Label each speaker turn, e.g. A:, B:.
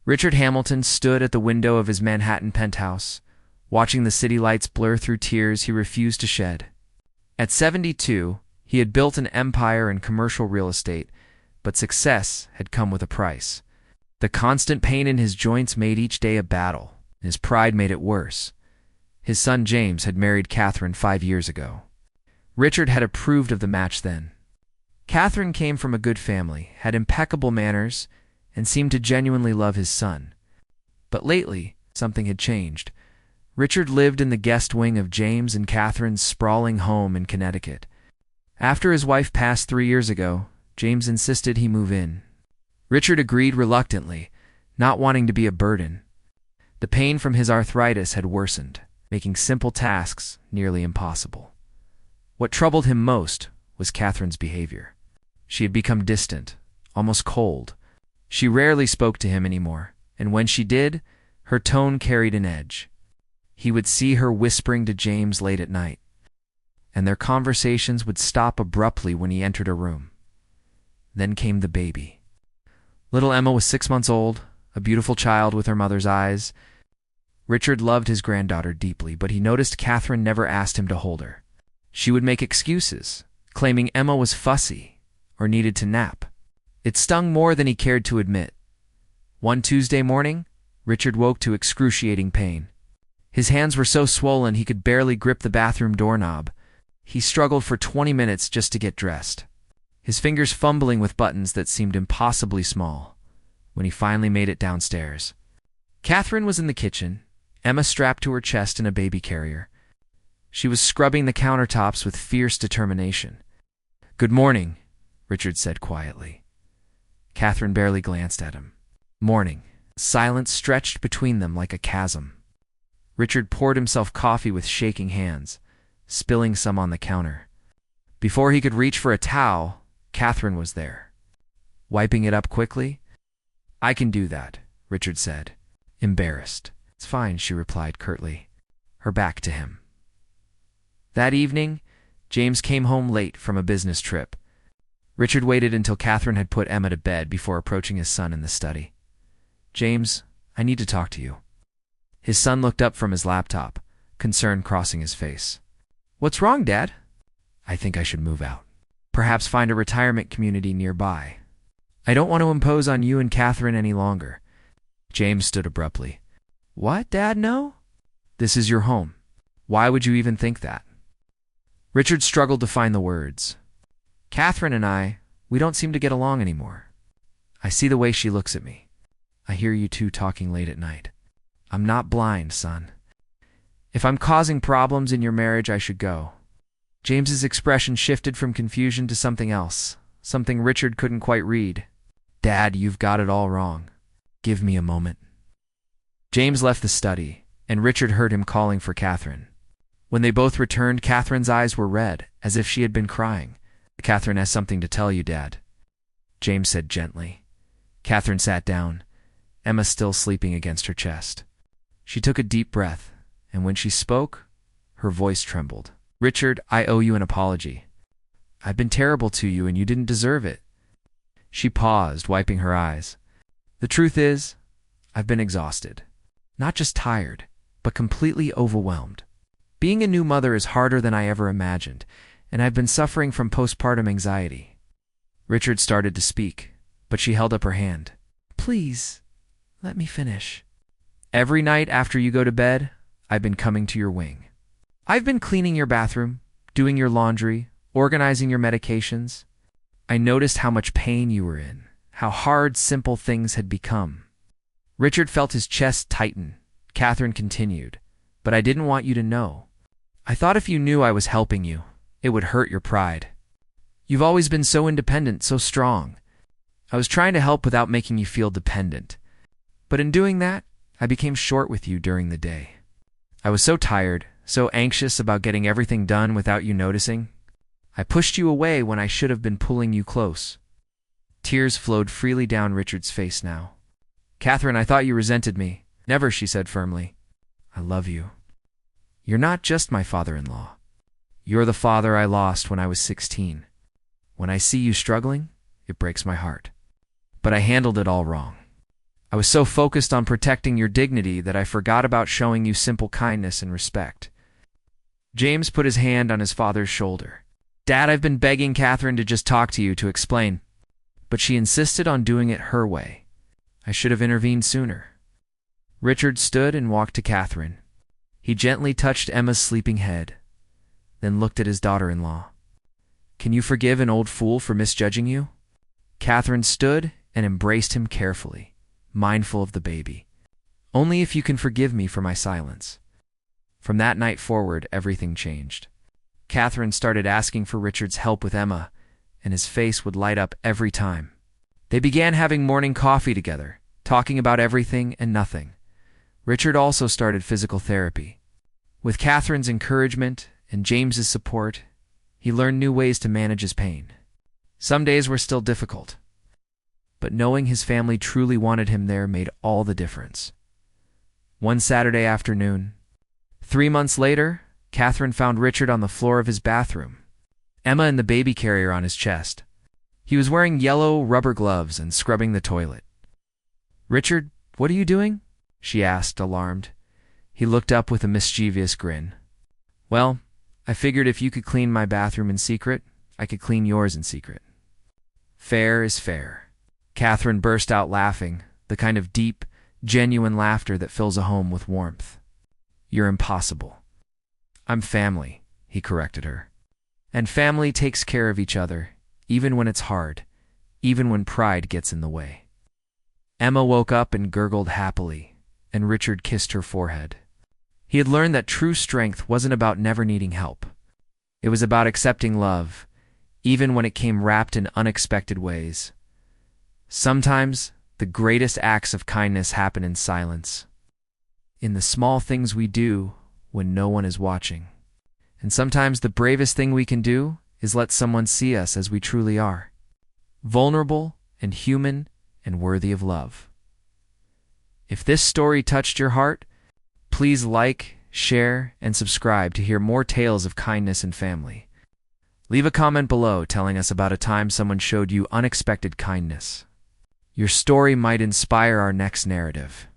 A: Richard Hamilton stood at the window of his Manhattan penthouse, watching the city lights blur through tears he refused to shed. At 72, he had built an empire in commercial real estate, but success had come with a price. The constant pain in his joints made each day a battle, and his pride made it worse. His son James had married Catherine 5 years ago. Richard had approved of the match then. Catherine came from a good family, had impeccable manners, and seemed to genuinely love his son. But lately, something had changed. Richard lived in the guest wing of James and Catherine's sprawling home in Connecticut. After his wife passed 3 years ago, James insisted he move in. Richard agreed reluctantly, not wanting to be a burden. The pain from his arthritis had worsened, making simple tasks nearly impossible. What troubled him most was Catherine's behavior. She had become distant, almost cold. She rarely spoke to him anymore, and when she did, her tone carried an edge. He would see her whispering to James late at night, and their conversations would stop abruptly when he entered a room. Then came the baby. Little Emma was 6 months old, a beautiful child with her mother's eyes. Richard loved his granddaughter deeply, but he noticed Catherine never asked him to hold her. She would make excuses, claiming Emma was fussy or needed to nap. It stung more than he cared to admit. One Tuesday morning, Richard woke to excruciating pain. His hands were so swollen he could barely grip the bathroom doorknob. He struggled for 20 minutes just to get dressed, his fingers fumbling with buttons that seemed impossibly small, when he finally made it downstairs. Catherine was in the kitchen, Emma strapped to her chest in a baby carrier. She was scrubbing the countertops with fierce determination. "Good morning," Richard said quietly. Catherine barely glanced at him. "Morning." Silence stretched between them like a chasm. Richard poured himself coffee with shaking hands, spilling some on the counter. Before he could reach for a towel, Catherine was there, wiping it up quickly. "I can do that," Richard said, embarrassed. "It's fine," she replied curtly, her back to him. That evening, James came home late from a business trip. Richard waited until Catherine had put Emma to bed before approaching his son in the study. "James, I need to talk to you." His son looked up from his laptop, concern crossing his face. "What's wrong, Dad?" "I think I should move out. Perhaps find a retirement community nearby. I don't want to impose on you and Catherine any longer." James stood abruptly. "What, Dad, no? This is your home. Why would you even think that?" Richard struggled to find the words. "Catherine and we don't seem to get along anymore. I see the way she looks at me. I hear you two talking late at night. I'm not blind, son. If I'm causing problems in your marriage, I should go." James's expression shifted from confusion to something else, something Richard couldn't quite read. "Dad, you've got it all wrong. Give me a moment." James left the study, and Richard heard him calling for Catherine. When they both returned, Catherine's eyes were red, as if she had been crying. "Catherine has something to tell you, Dad," James said gently. Catherine sat down, Emma still sleeping against her chest. She took a deep breath, and when she spoke, her voice trembled. "Richard, I owe you an apology. I've been terrible to you, and you didn't deserve it." She paused, wiping her eyes. "The truth is, I've been exhausted. Not just tired, but completely overwhelmed. Being a new mother is harder than I ever imagined, and I've been suffering from postpartum anxiety." Richard started to speak, but she held up her hand. "Please, let me finish. Every night after you go to bed, I've been coming to your wing. I've been cleaning your bathroom, doing your laundry, organizing your medications. I noticed how much pain you were in, how hard simple things had become." Richard felt his chest tighten. Catherine continued, "But I didn't want you to know. I thought if you knew I was helping you, it would hurt your pride. You've always been so independent, so strong. I was trying to help without making you feel dependent. But in doing that, I became short with you during the day. I was so tired, so anxious about getting everything done without you noticing. I pushed you away when I should have been pulling you close." Tears flowed freely down Richard's face now. "Catherine, I thought you resented me." "Never," she said firmly. "I love you. You're not just my father-in-law. You're the father I lost when I was 16. When I see you struggling, it breaks my heart. But I handled it all wrong. I was so focused on protecting your dignity that I forgot about showing you simple kindness and respect." James put his hand on his father's shoulder. "Dad, I've been begging Catherine to just talk to you to explain, but she insisted on doing it her way. I should have intervened sooner." Richard stood and walked to Catherine. He gently touched Emma's sleeping head, then looked at his daughter-in-law. "Can you forgive an old fool for misjudging you?" Catherine stood and embraced him carefully, mindful of the baby. "Only if you can forgive me for my silence." From that night forward, everything changed. Catherine started asking for Richard's help with Emma, and his face would light up every time. They began having morning coffee together, talking about everything and nothing. Richard also started physical therapy. With Catherine's encouragement and James's support, he learned new ways to manage his pain. Some days were still difficult, but knowing his family truly wanted him there made all the difference. One Saturday afternoon, 3 months later, Catherine found Richard on the floor of his bathroom, Emma in the baby carrier on his chest. He was wearing yellow rubber gloves and scrubbing the toilet. "Richard, what are you doing?" she asked, alarmed. He looked up with a mischievous grin. "Well, I figured if you could clean my bathroom in secret, I could clean yours in secret." "Fair is fair." Catherine burst out laughing, the kind of deep, genuine laughter that fills a home with warmth. "You're impossible." "I'm family," he corrected her. "And family takes care of each other, even when it's hard, even when pride gets in the way." Emma woke up and gurgled happily, and Richard kissed her forehead. He had learned that true strength wasn't about never needing help. It was about accepting love, even when it came wrapped in unexpected ways. Sometimes, the greatest acts of kindness happen in silence, in the small things we do when no one is watching. And sometimes the bravest thing we can do is let someone see us as we truly are, vulnerable and human and worthy of love. If this story touched your heart, please like, share, and subscribe to hear more tales of kindness and family. Leave a comment below telling us about a time someone showed you unexpected kindness. Your story might inspire our next narrative.